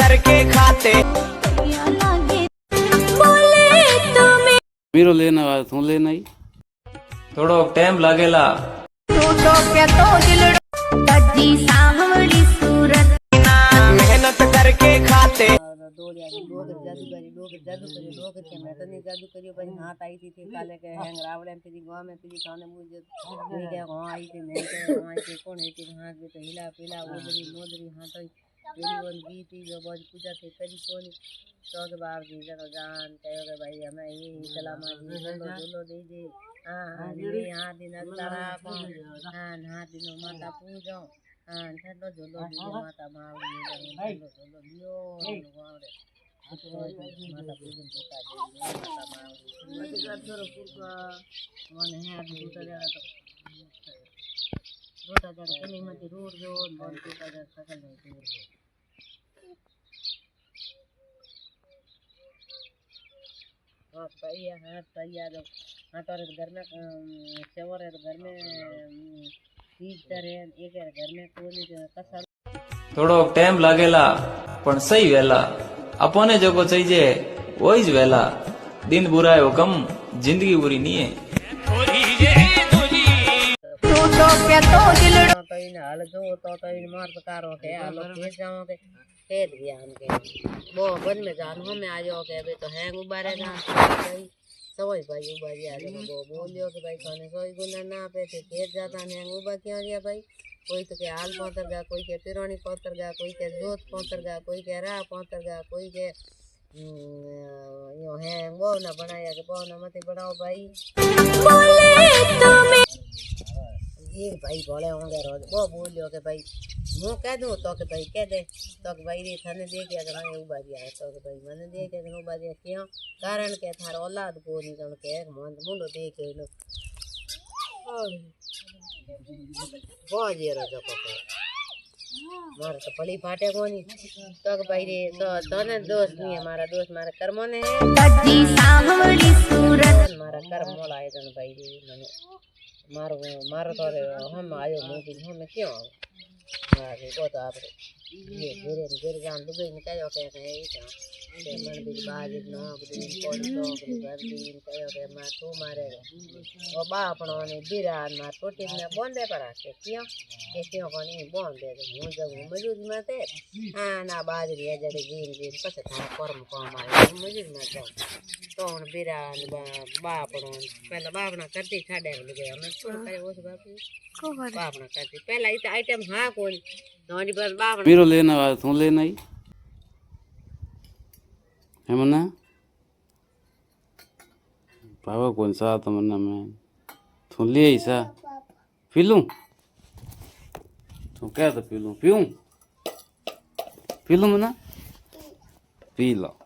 करके खाते मीरो लेना आया तू लेना ही थोड़ो टाइम लागेला मेहनत करके खाते जादू के मैं तो नहीं जादू करियो भाई हाथ आई थी काले के हैंग रावड़े में तेरी गांव में तेरी खाने मुझे नहीं गया वहां आई थी मैं के वहां आई थी कौन है थी हाथ में तो हिला पिला उधरी मोदरी हाथ तेरी वन भी थी जो बहुत पूजा थे करी कौन तो के बाप जी जनो जान कहो के भाई हमें ये कलामा जी झूलो दे दे हां ये हां दिन तारा हां हां दिन माता पूजो हां ठंडो झूलो दे माता मावड़ी झूलो दियो गावड़े माता पूजन होता है माता मावड़ी छोरो पुरका मन है दूटा जरा तो दूटा जरा कनी मत रोड जो मन दूटा जरा सकल नहीं दूर जो हाँ भैया जो हाँ तो घर में सेवर है तो घर में चीज करे एक घर में कोई कसर थोड़ो टाइम लागेला पण सही वेला अपने जो चाहिए वही ज वेला दिन बुरा है कम जिंदगी बुरी नहीं है तो इन हाल जो तो इन मार पकारो के हालो के जाओ के खेत ज्ञान के वो बन में जान में आ जाओ के अबे तो है उबारे ना भाई सवई भाई उबारी आ वो बोलियो कि भाई खाने कोई गुना ना पे थे खेत जाता ने उबा क्यों गया भाई कोई तो के हाल पहुंचर गया कोई के पिरोनी पहुंचर गया कोई के जोत पहुंचर गया कोई के राह पहुंचर गया कोई के यो है वो ना बनाया के वो ना मत बनाओ भाई एक भाई बोले होंगे रोज वो बोलियो के भाई मैं कह दूं तो के भाई कह दे तो के भाई रे थाने दे के अगर आए उबारी आए तो के भाई मने दे के उबारी क्यों कारण के थार औलाद को नहीं जण के मुंडो दे के लो बहुत ये रजो को मारे तो पली फाटे कोनी तो के भाई रे तो ने दोस्त नहीं है मारा दोस्त मारा कर्मों ने है मारा कर्म मोला है जण भाई रे मने मारो मारो तो हम आयो मुझे हम क्यों मारे को तो आप ये गिर जान दुबई में कहो के ये मन भी बाज ना दिन कोई तो घर दिन कहो के मार तू मारेगा वो बापणो ने बिरान मार टोटी में बोंदे पर के क्यों कोनी बोंद दे हूं जब मजूरी में थे हां ना बाजरी है जड़े गिर पछे था कर्म को मारे मजूरी में जाओ तो उन बिरान बापणो पहला बापना करती खाडे लगे हमें छोड़ करे उस बापना करती पहला इत आइटम हां कोनी नोनी पर बापना मीरो लेना आया तू लेना ही है मना बाबा कौन सा तो मना मैं तू ले ऐसा पी लूं तू क्या तो पी लूं पीऊं पी लूं मना पी लो